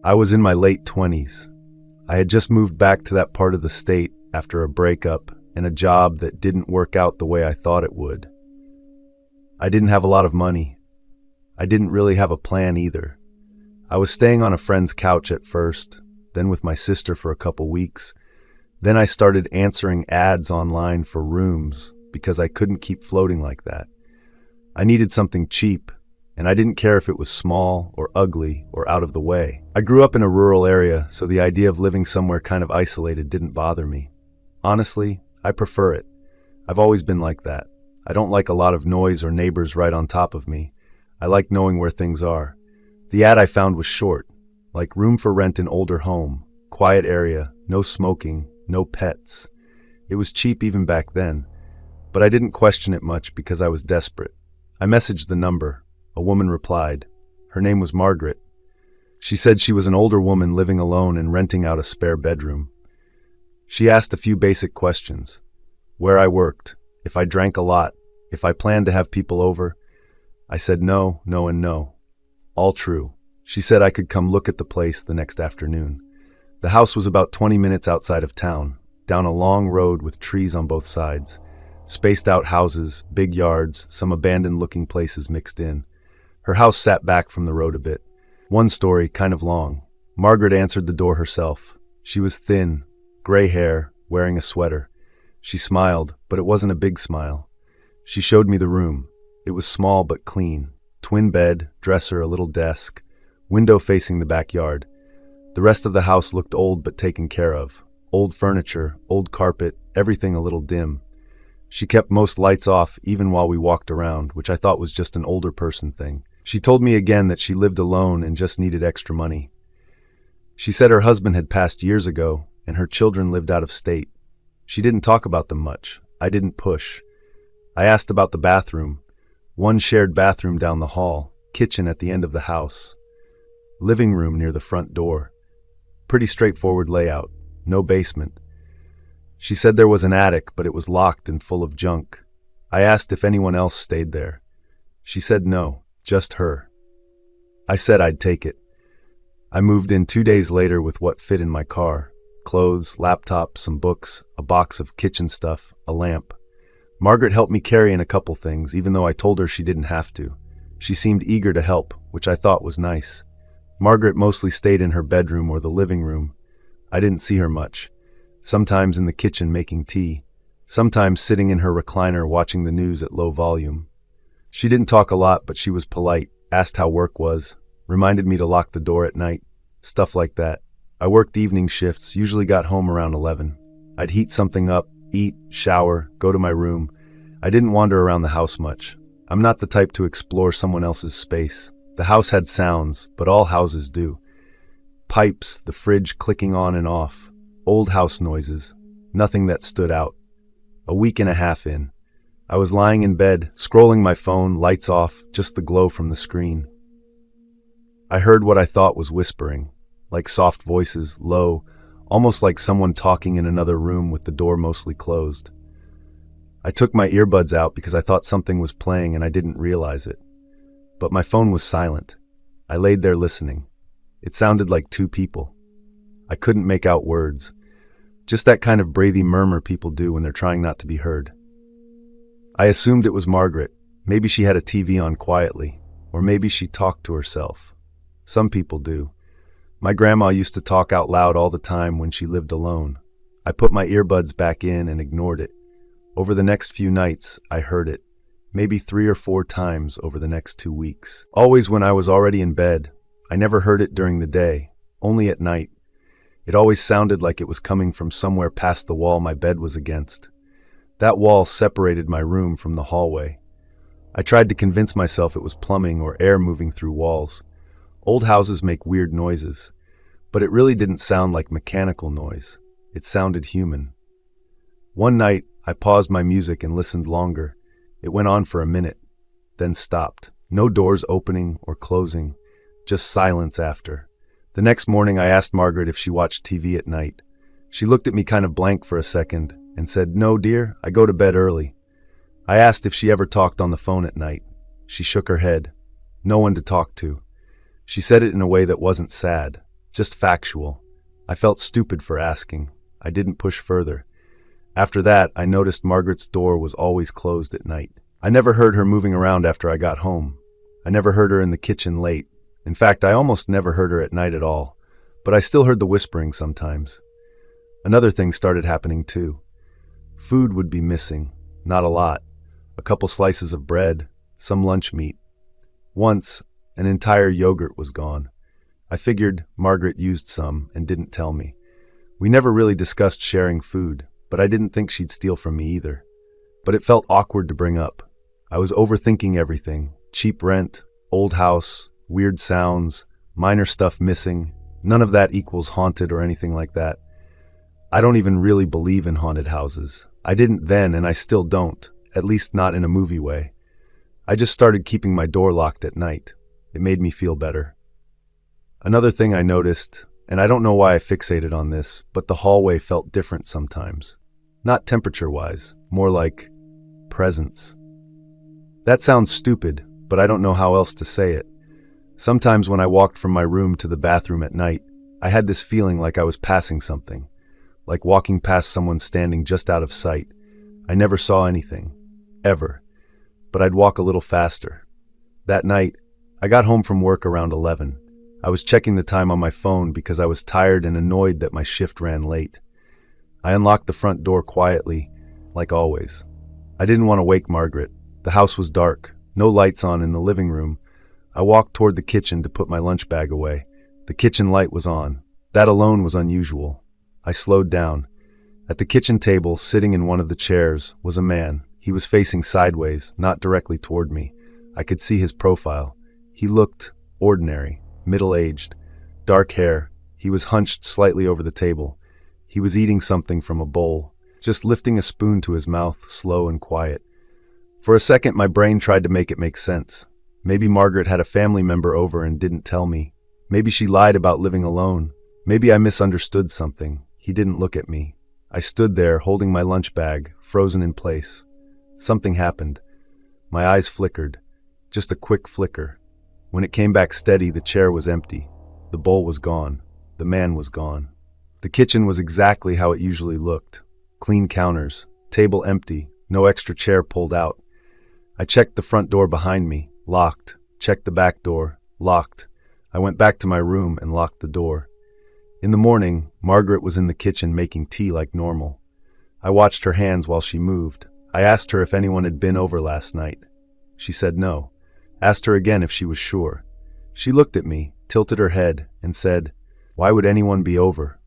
I was in my late 20s. I had just moved back to that part of the state after a breakup and a job that didn't work out the way I thought it would. I didn't have a lot of money. I didn't really have a plan either. I was staying on a friend's couch at first, then with my sister for a couple weeks. Then I started answering ads online for rooms because I couldn't keep floating like that. I needed something cheap, and I didn't care if it was small or ugly or out of the way. I grew up in a rural area, so the idea of living somewhere kind of isolated didn't bother me. Honestly, I prefer it. I've always been like that. I don't like a lot of noise or neighbors right on top of me. I like knowing where things are. The ad I found was short, like room for rent in older home, quiet area, no smoking, no pets. It was cheap even back then, but I didn't question it much because I was desperate. I messaged the number. A woman replied. Her name was Margaret. She said she was an older woman living alone and renting out a spare bedroom. She asked a few basic questions. Where I worked, if I drank a lot, if I planned to have people over. I said no, no, and no. All true. She said I could come look at the place the next afternoon. The house was about 20 minutes outside of town, down a long road with trees on both sides. Spaced out houses, big yards, some abandoned-looking places mixed in. Her house sat back from the road a bit. One story, kind of long. Margaret answered the door herself. She was thin, gray hair, wearing a sweater. She smiled, but it wasn't a big smile. She showed me the room. It was small but clean. Twin bed, dresser, a little desk, window facing the backyard. The rest of the house looked old but taken care of. Old furniture, old carpet, everything a little dim. She kept most lights off even while we walked around, which I thought was just an older person thing. She told me again that she lived alone and just needed extra money. She said her husband had passed years ago and her children lived out of state. She didn't talk about them much. I didn't push. I asked about the bathroom. One shared bathroom down the hall, kitchen at the end of the house, living room near the front door. Pretty straightforward layout, no basement. She said there was an attic, but it was locked and full of junk. I asked if anyone else stayed there. She said no, just her. I said I'd take it. I moved in 2 days later with what fit in my car. Clothes, laptop, some books, a box of kitchen stuff, a lamp. Margaret helped me carry in a couple things, even though I told her she didn't have to. She seemed eager to help, which I thought was nice. Margaret mostly stayed in her bedroom or the living room. I didn't see her much. Sometimes in the kitchen making tea. Sometimes sitting in her recliner watching the news at low volume. She didn't talk a lot, but she was polite, asked how work was, reminded me to lock the door at night, stuff like that. I worked evening shifts, usually got home around 11. I'd heat something up, eat, shower, go to my room. I didn't wander around the house much. I'm not the type to explore someone else's space. The house had sounds, but all houses do. Pipes, the fridge clicking on and off, old house noises, nothing that stood out. A week and a half in. I was lying in bed, scrolling my phone, lights off, just the glow from the screen. I heard what I thought was whispering, like soft voices, low, almost like someone talking in another room with the door mostly closed. I took my earbuds out because I thought something was playing and I didn't realize it. But my phone was silent. I laid there listening. It sounded like two people. I couldn't make out words. Just that kind of breathy murmur people do when they're trying not to be heard. I assumed it was Margaret. Maybe she had a TV on quietly, or maybe she talked to herself. Some people do. My grandma used to talk out loud all the time when she lived alone. I put my earbuds back in and ignored it. Over the next few nights, I heard it. Maybe 3 or 4 times over the next 2 weeks. Always when I was already in bed. I never heard it during the day, only at night. It always sounded like it was coming from somewhere past the wall my bed was against. That wall separated my room from the hallway. I tried to convince myself it was plumbing or air moving through walls. Old houses make weird noises, but it really didn't sound like mechanical noise. It sounded human. One night, I paused my music and listened longer. It went on for a minute, then stopped. No doors opening or closing, just silence after. The next morning, I asked Margaret if she watched TV at night. She looked at me kind of blank for a second and said, "No, dear, I go to bed early." I asked if she ever talked on the phone at night. She shook her head. No one to talk to. She said it in a way that wasn't sad, just factual. I felt stupid for asking. I didn't push further. After that, I noticed Margaret's door was always closed at night. I never heard her moving around after I got home. I never heard her in the kitchen late. In fact, I almost never heard her at night at all. But I still heard the whispering sometimes. Another thing started happening too. Food would be missing. Not a lot. A couple slices of bread, some lunch meat. Once, an entire yogurt was gone. I figured Margaret used some and didn't tell me. We never really discussed sharing food, but I didn't think she'd steal from me either. But it felt awkward to bring up. I was overthinking everything. Cheap rent, old house, weird sounds, minor stuff missing. None of that equals haunted or anything like that. I don't even really believe in haunted houses. I didn't then, and I still don't, at least not in a movie way. I just started keeping my door locked at night. It made me feel better. Another thing I noticed, and I don't know why I fixated on this, but the hallway felt different sometimes. Not temperature-wise, more like presence. That sounds stupid, but I don't know how else to say it. Sometimes when I walked from my room to the bathroom at night, I had this feeling like I was passing something, like walking past someone standing just out of sight. I never saw anything, ever, but I'd walk a little faster. That night, I got home from work around 11. I was checking the time on my phone because I was tired and annoyed that my shift ran late. I unlocked the front door quietly, like always. I didn't want to wake Margaret. The house was dark, no lights on in the living room. I walked toward the kitchen to put my lunch bag away. The kitchen light was on. That alone was unusual. I slowed down. At the kitchen table, sitting in one of the chairs, was a man. He was facing sideways, not directly toward me. I could see his profile. He looked ordinary, middle-aged, dark hair. He was hunched slightly over the table. He was eating something from a bowl, just lifting a spoon to his mouth, slow and quiet. For a second, my brain tried to make it make sense. Maybe Margaret had a family member over and didn't tell me. Maybe she lied about living alone. Maybe I misunderstood something. He didn't look at me. I stood there, holding my lunch bag, frozen in place. Something happened. My eyes flickered. Just a quick flicker. When it came back steady, the chair was empty. The bowl was gone. The man was gone. The kitchen was exactly how it usually looked. Clean counters. Table empty. No extra chair pulled out. I checked the front door behind me. Locked. Checked the back door. Locked. I went back to my room and locked the door. In the morning, Margaret was in the kitchen making tea like normal. I watched her hands while she moved. I asked her if anyone had been over last night. She said no. Asked her again if she was sure. She looked at me, tilted her head, and said, "Why would anyone be over?"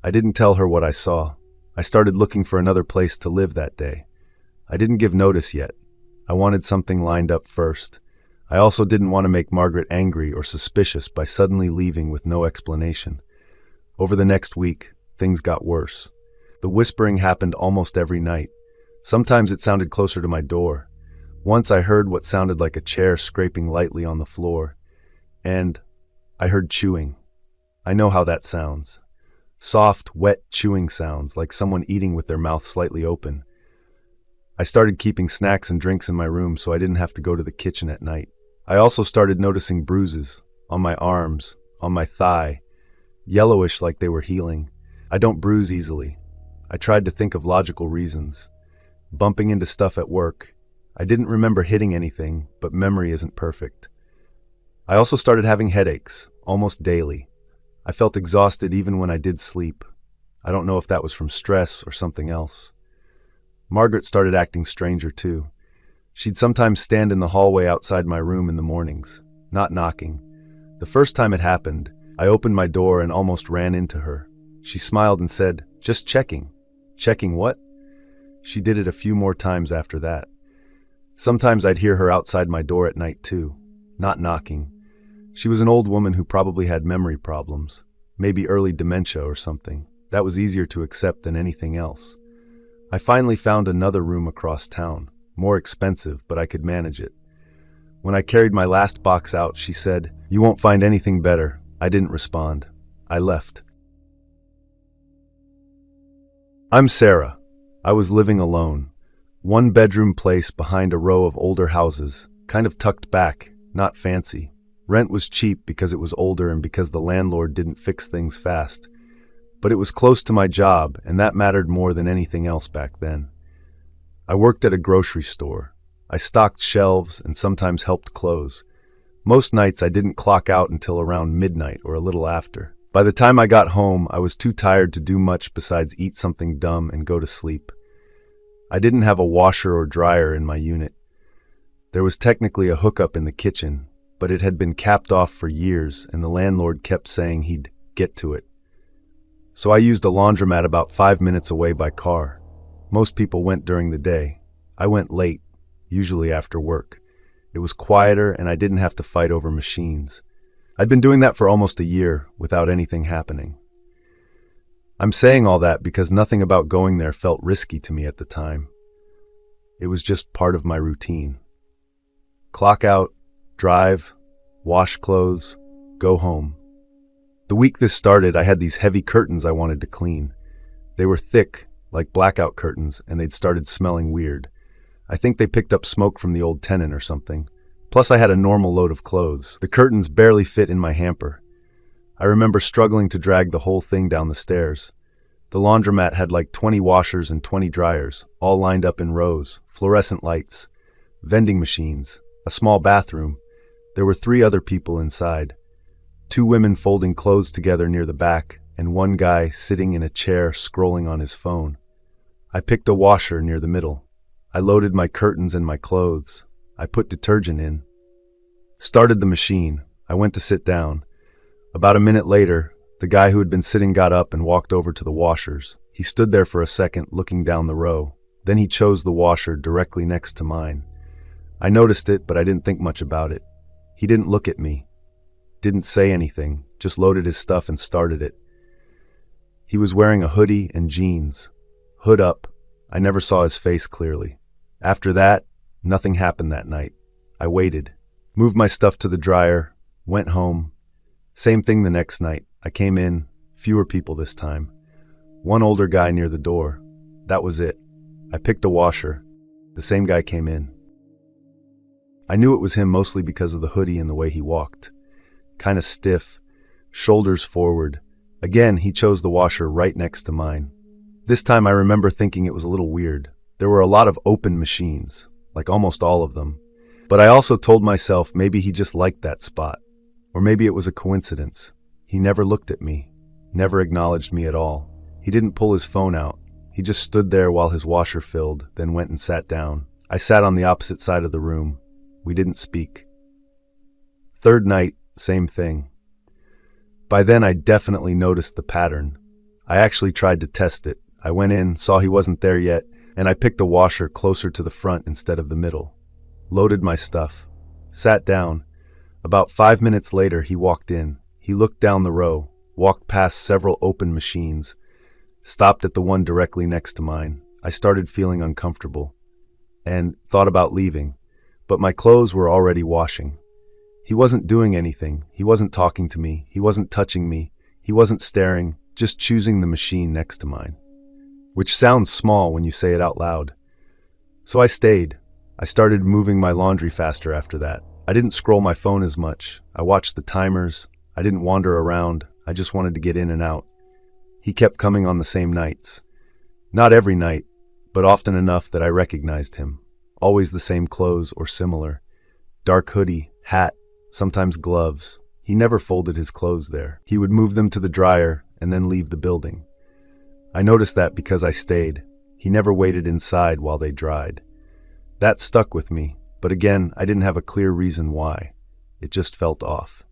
I didn't tell her what I saw. I started looking for another place to live that day. I didn't give notice yet. I wanted something lined up first. I also didn't want to make Margaret angry or suspicious by suddenly leaving with no explanation. Over the next week, things got worse. The whispering happened almost every night. Sometimes it sounded closer to my door. Once I heard what sounded like a chair scraping lightly on the floor. And I heard chewing. I know how that sounds. Soft, wet chewing sounds, like someone eating with their mouth slightly open. I started keeping snacks and drinks in my room so I didn't have to go to the kitchen at night. I also started noticing bruises on my arms, on my thigh, yellowish like they were healing. I don't bruise easily. I tried to think of logical reasons. Bumping into stuff at work. I didn't remember hitting anything, but memory isn't perfect. I also started having headaches, almost daily. I felt exhausted even when I did sleep. I don't know if that was from stress or something else. Margaret started acting stranger too. She'd sometimes stand in the hallway outside my room in the mornings, not knocking. The first time it happened, I opened my door and almost ran into her. She smiled and said, "Just checking." Checking what? She did it a few more times after that. Sometimes I'd hear her outside my door at night too, not knocking. She was an old woman who probably had memory problems, maybe early dementia or something. That was easier to accept than anything else. I finally found another room across town, more expensive, but I could manage it. When I carried my last box out, she said, "You won't find anything better." I didn't respond. I left. I'm Sarah. I was living alone. One-bedroom place behind a row of older houses, kind of tucked back, not fancy. Rent was cheap because it was older and because the landlord didn't fix things fast. But it was close to my job, and that mattered more than anything else back then. I worked at a grocery store. I stocked shelves and sometimes helped close. Most nights I didn't clock out until around midnight or a little after. By the time I got home, I was too tired to do much besides eat something dumb and go to sleep. I didn't have a washer or dryer in my unit. There was technically a hookup in the kitchen, but it had been capped off for years, and the landlord kept saying he'd get to it. So I used a laundromat about 5 minutes away by car. Most people went during the day. I went late, usually after work. It was quieter, and I didn't have to fight over machines. I'd been doing that for almost a year without anything happening. I'm saying all that because nothing about going there felt risky to me at the time. It was just part of my routine. Clock out, drive, wash clothes, go home. The week this started, I had these heavy curtains I wanted to clean. They were thick, like blackout curtains, and they'd started smelling weird. I think they picked up smoke from the old tenant or something. Plus I had a normal load of clothes. The curtains barely fit in my hamper. I remember struggling to drag the whole thing down the stairs. The laundromat had like 20 washers and 20 dryers, all lined up in rows, fluorescent lights, vending machines, a small bathroom. There were 3 other people inside. 2 women folding clothes together near the back, and 1 guy sitting in a chair scrolling on his phone. I picked a washer near the middle. I loaded my curtains and my clothes. I put detergent in. Started the machine. I went to sit down. About a minute later, the guy who had been sitting got up and walked over to the washers. He stood there for a second, looking down the row. Then he chose the washer directly next to mine. I noticed it, but I didn't think much about it. He didn't look at me. Didn't say anything, just loaded his stuff and started it. He was wearing a hoodie and jeans. Hood up. I never saw his face clearly. After that, nothing happened that night. I waited. Moved my stuff to the dryer. Went home. Same thing the next night. I came in. Fewer people this time. 1 older guy near the door. That was it. I picked a washer. The same guy came in. I knew it was him mostly because of the hoodie and the way he walked. Kind of stiff, shoulders forward. Again, he chose the washer right next to mine. This time I remember thinking it was a little weird. There were a lot of open machines, like almost all of them. But I also told myself maybe he just liked that spot. Or maybe it was a coincidence. He never looked at me, never acknowledged me at all. He didn't pull his phone out. He just stood there while his washer filled, then went and sat down. I sat on the opposite side of the room. We didn't speak. 3rd night, same thing. By then I definitely noticed the pattern. I actually tried to test it. I went in, saw he wasn't there yet, and I picked a washer closer to the front instead of the middle. Loaded my stuff. Sat down. About 5 minutes later, he walked in. He looked down the row, walked past several open machines, stopped at the one directly next to mine. I started feeling uncomfortable and thought about leaving, but my clothes were already washing. He wasn't doing anything. He wasn't talking to me. He wasn't touching me. He wasn't staring, just choosing the machine next to mine. Which sounds small when you say it out loud. So I stayed. I started moving my laundry faster after that. I didn't scroll my phone as much. I watched the timers. I didn't wander around. I just wanted to get in and out. He kept coming on the same nights. Not every night, but often enough that I recognized him. Always the same clothes or similar. Dark hoodie, hat, sometimes gloves. He never folded his clothes there. He would move them to the dryer and then leave the building. I noticed that because I stayed. He never waited inside while they dried. That stuck with me, but again, I didn't have a clear reason why. It just felt off.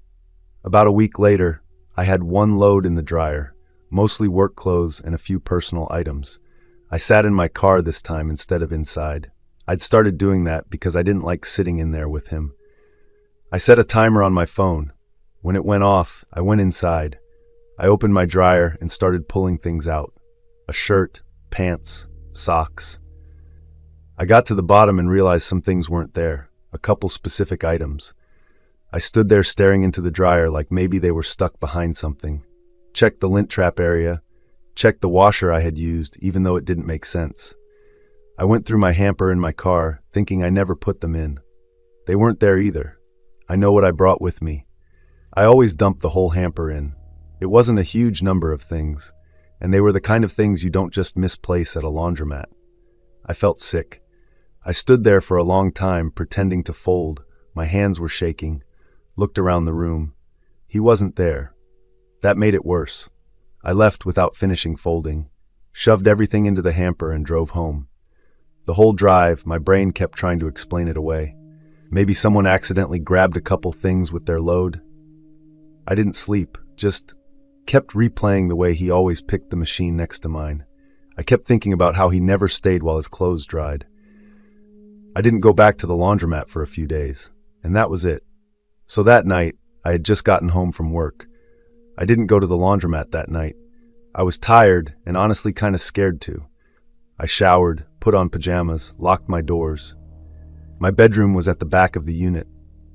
About a week later, I had 1 load in the dryer, mostly work clothes and a few personal items. I sat in my car this time instead of inside. I'd started doing that because I didn't like sitting in there with him. I set a timer on my phone. When it went off, I went inside. I opened my dryer and started pulling things out. A shirt, pants, socks. I got to the bottom and realized some things weren't there, a couple specific items. I stood there staring into the dryer like maybe they were stuck behind something. Checked the lint trap area, checked the washer I had used, even though it didn't make sense. I went through my hamper in my car, thinking I never put them in. They weren't there either. I know what I brought with me. I always dumped the whole hamper in. It wasn't a huge number of things, and they were the kind of things you don't just misplace at a laundromat. I felt sick. I stood there for a long time, pretending to fold. My hands were shaking. Looked around the room. He wasn't there. That made it worse. I left without finishing folding, shoved everything into the hamper and drove home. The whole drive, my brain kept trying to explain it away. Maybe someone accidentally grabbed a couple things with their load. I didn't sleep, just kept replaying the way he always picked the machine next to mine. I kept thinking about how he never stayed while his clothes dried. I didn't go back to the laundromat for a few days, and that was it. So that night, I had just gotten home from work. I didn't go to the laundromat that night. I was tired and honestly kind of scared to. I showered, put on pajamas, locked my doors. My bedroom was at the back of the unit,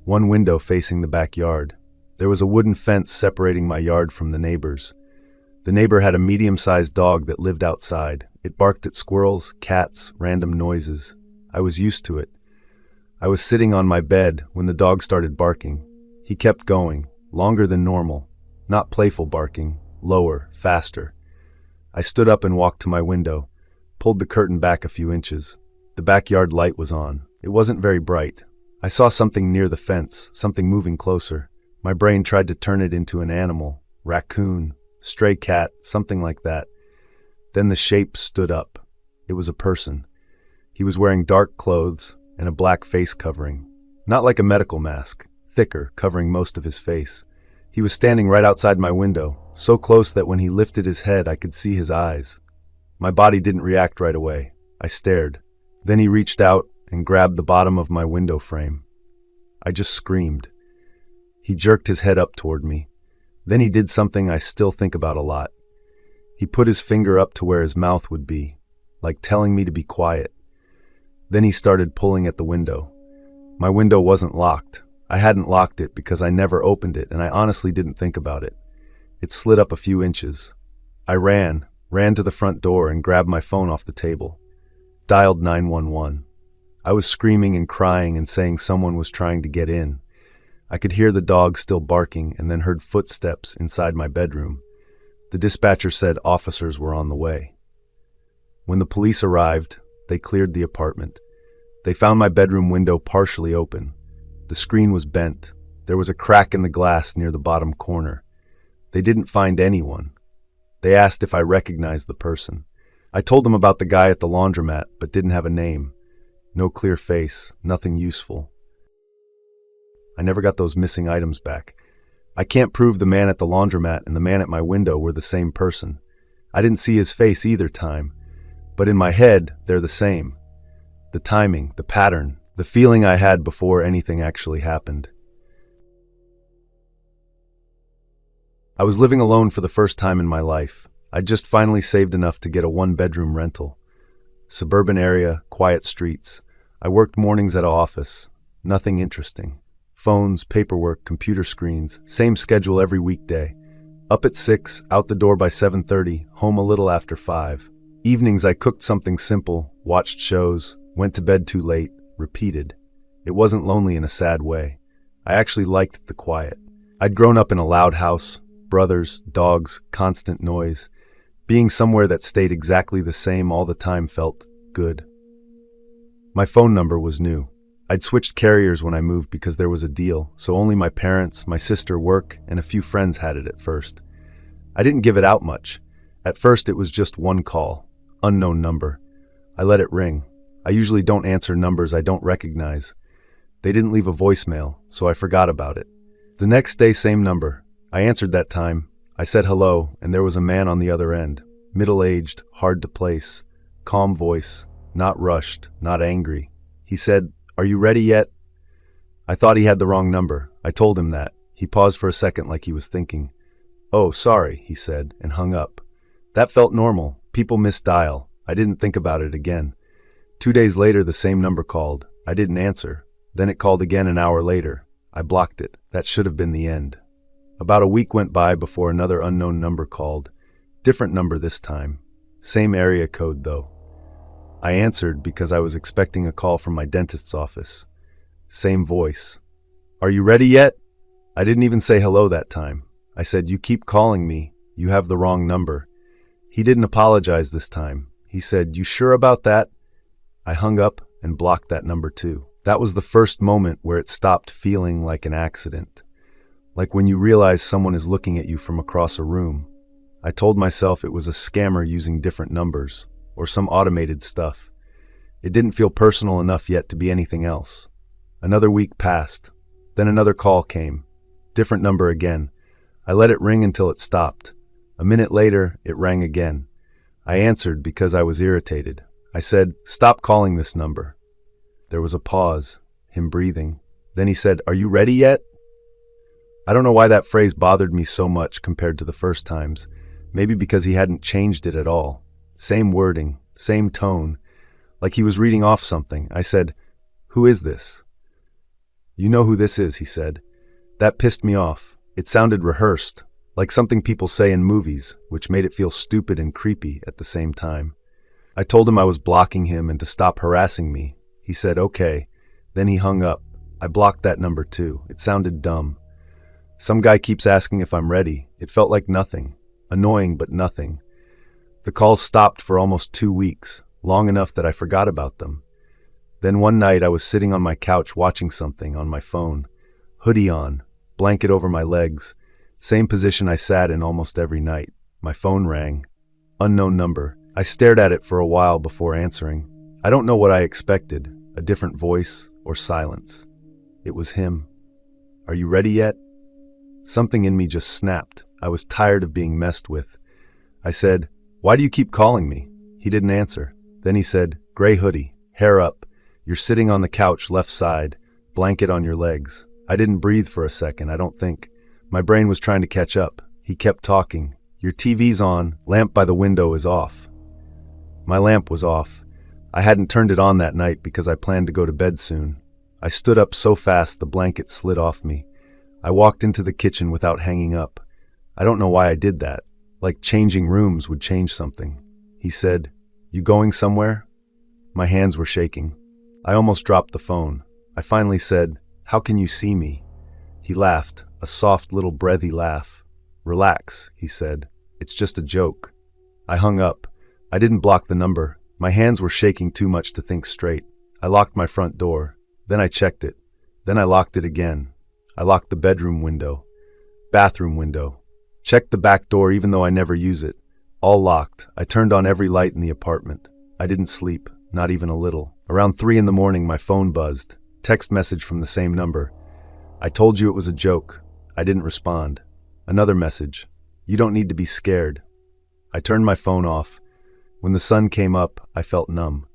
one window facing the backyard. There was a wooden fence separating my yard from the neighbor's. The neighbor had a medium-sized dog that lived outside. It barked at squirrels, cats, random noises. I was used to it. I was sitting on my bed when the dog started barking. He kept going, longer than normal. Not playful barking, lower, faster. I stood up and walked to my window, pulled the curtain back a few inches. The backyard light was on. It wasn't very bright. I saw something near the fence, something moving closer. My brain tried to turn it into an animal, raccoon, stray cat, something like that. Then the shape stood up. It was a person. He was wearing dark clothes and a black face covering. Not like a medical mask, thicker, covering most of his face. He was standing right outside my window, so close that when he lifted his head I could see his eyes. My body didn't react right away. I stared. Then he reached out and grabbed the bottom of my window frame. I just screamed. He jerked his head up toward me. Then he did something I still think about a lot. He put his finger up to where his mouth would be, like telling me to be quiet. Then he started pulling at the window. My window wasn't locked. I hadn't locked it because I never opened it, and I honestly didn't think about it. It slid up a few inches. I ran to the front door and grabbed my phone off the table. Dialed 911. I was screaming and crying and saying someone was trying to get in. I could hear the dog still barking and then heard footsteps inside my bedroom. The dispatcher said officers were on the way. When the police arrived, they cleared the apartment. They found my bedroom window partially open. The screen was bent. There was a crack in the glass near the bottom corner. They didn't find anyone. They asked if I recognized the person. I told them about the guy at the laundromat, but didn't have a name. No clear face, nothing useful. I never got those missing items back. I can't prove the man at the laundromat and the man at my window were the same person. I didn't see his face either time, but in my head, they're the same. The timing, the pattern, the feeling I had before anything actually happened. I was living alone for the first time in my life. I'd just finally saved enough to get a one-bedroom rental. Suburban area, quiet streets. I worked mornings at an office. Nothing interesting. Phones, paperwork, computer screens, same schedule every weekday. Up at 6, out the door by 7:30, home a little after 5. Evenings I cooked something simple, watched shows, went to bed too late, repeated. It wasn't lonely in a sad way. I actually liked the quiet. I'd grown up in a loud house, brothers, dogs, constant noise. Being somewhere that stayed exactly the same all the time felt good. My phone number was new. I'd switched carriers when I moved because there was a deal, so only my parents, my sister, work, and a few friends had it at first. I didn't give it out much. At first it was just one call, unknown number. I let it ring. I usually don't answer numbers I don't recognize. They didn't leave a voicemail, so I forgot about it. The next day, same number. I answered that time. I said hello, and there was a man on the other end. Middle-aged, hard to place. Calm voice, not rushed, not angry. He said, "Are you ready yet?" I thought he had the wrong number. I told him that. He paused for a second like he was thinking. "Oh, sorry," he said, and hung up. That felt normal. People misdial. I didn't think about it again. 2 days later, the same number called. I didn't answer. Then it called again an hour later. I blocked it. That should have been the end. About a week went by before another unknown number called. Different number this time. Same area code, though. I answered because I was expecting a call from my dentist's office. Same voice. "Are you ready yet?" I didn't even say hello that time. I said, "You keep calling me. You have the wrong number." He didn't apologize this time. He said, "You sure about that?" I hung up and blocked that number too. That was the first moment where it stopped feeling like an accident. Like when you realize someone is looking at you from across a room. I told myself it was a scammer using different numbers, or some automated stuff. It didn't feel personal enough yet to be anything else. Another week passed. Then another call came. Different number again. I let it ring until it stopped. A minute later, it rang again. I answered because I was irritated. I said, "Stop calling this number." There was a pause, him breathing. Then he said, "Are you ready yet?" I don't know why that phrase bothered me so much compared to the first times. Maybe because he hadn't changed it at all. Same wording, same tone, like he was reading off something. I said, "Who is this?" "You know who this is," he said. That pissed me off. It sounded rehearsed, like something people say in movies, which made it feel stupid and creepy at the same time. I told him I was blocking him and to stop harassing me. He said, "Okay." Then he hung up. I blocked that number too. It sounded dumb. Some guy keeps asking if I'm ready. It felt like nothing. Annoying, but nothing. The calls stopped for almost 2 weeks, long enough that I forgot about them. Then one night I was sitting on my couch watching something on my phone. Hoodie on, blanket over my legs. Same position I sat in almost every night. My phone rang. Unknown number. I stared at it for a while before answering. I don't know what I expected, a different voice or silence. It was him. "Are you ready yet?" Something in me just snapped. I was tired of being messed with. I said, "Why do you keep calling me?" He didn't answer. Then he said, "Gray hoodie, hair up. You're sitting on the couch left side, blanket on your legs." I didn't breathe for a second, I don't think. My brain was trying to catch up. He kept talking. "Your TV's on, lamp by the window is off." My lamp was off. I hadn't turned it on that night because I planned to go to bed soon. I stood up so fast the blanket slid off me. I walked into the kitchen without hanging up. I don't know why I did that. Like changing rooms would change something. He said, "You going somewhere?" My hands were shaking. I almost dropped the phone. I finally said, "How can you see me?" He laughed, a soft little breathy laugh. "Relax," he said. "It's just a joke." I hung up. I didn't block the number. My hands were shaking too much to think straight. I locked my front door. Then I checked it. Then I locked it again. I locked the bedroom window. Bathroom window. Checked the back door even though I never use it. All locked. I turned on every light in the apartment. I didn't sleep, not even a little. Around 3 in the morning, my phone buzzed. Text message from the same number. "I told you it was a joke." I didn't respond. Another message. "You don't need to be scared." I turned my phone off. When the sun came up, I felt numb.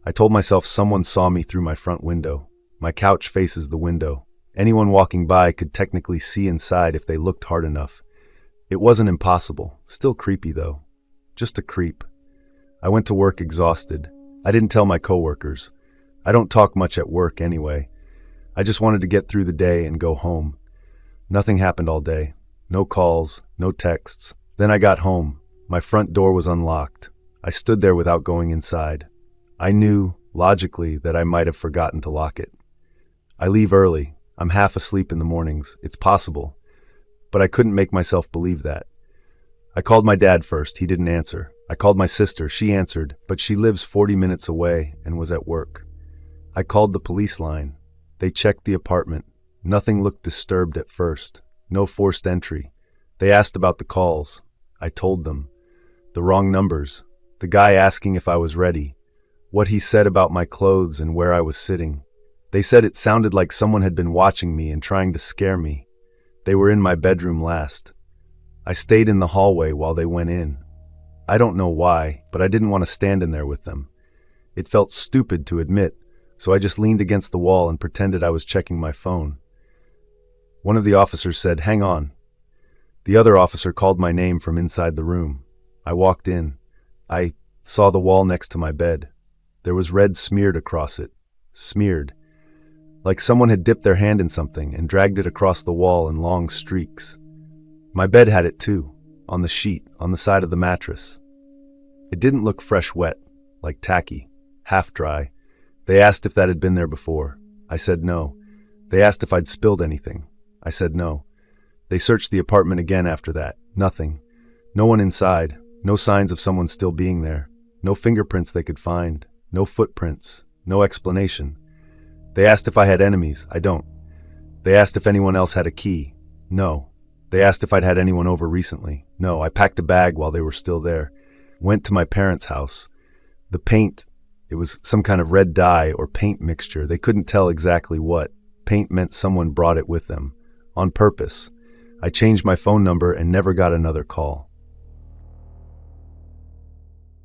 I told myself someone saw me through my front window. My couch faces the window. Anyone walking by could technically see inside if they looked hard enough. It wasn't impossible. Still creepy though. Just a creep. I went to work exhausted. I didn't tell my coworkers. I don't talk much at work anyway. I just wanted to get through the day and go home. Nothing happened all day. No calls, no texts. Then I got home. My front door was unlocked. I stood there without going inside. I knew, logically, that I might have forgotten to lock it. I leave early. I'm half asleep in the mornings. It's possible. But I couldn't make myself believe that. I called my dad first. He didn't answer. I called my sister. She answered, but she lives 40 minutes away and was at work. I called the police line. They checked the apartment. Nothing looked disturbed at first. No forced entry. They asked about the calls. I told them. The wrong numbers. The guy asking if I was ready. What he said about my clothes and where I was sitting. They said it sounded like someone had been watching me and trying to scare me. They were in my bedroom last. I stayed in the hallway while they went in. I don't know why, but I didn't want to stand in there with them. It felt stupid to admit, so I just leaned against the wall and pretended I was checking my phone. One of the officers said, "Hang on." The other officer called my name from inside the room. I walked in. I saw the wall next to my bed. There was red smeared across it. Smeared. Like someone had dipped their hand in something and dragged it across the wall in long streaks. My bed had it too, on the sheet, on the side of the mattress. It didn't look fresh wet, like tacky, half dry. They asked if that had been there before. I said no. They asked if I'd spilled anything. I said no. They searched the apartment again after that. Nothing. No one inside. No signs of someone still being there. No fingerprints they could find. No footprints. No explanation. They asked if I had enemies. I don't. They asked if anyone else had a key. No. They asked if I'd had anyone over recently. No. I packed a bag while they were still there. Went to my parents' house. The paint, it was some kind of red dye or paint mixture. They couldn't tell exactly what. Paint meant someone brought it with them. On purpose. I changed my phone number and never got another call.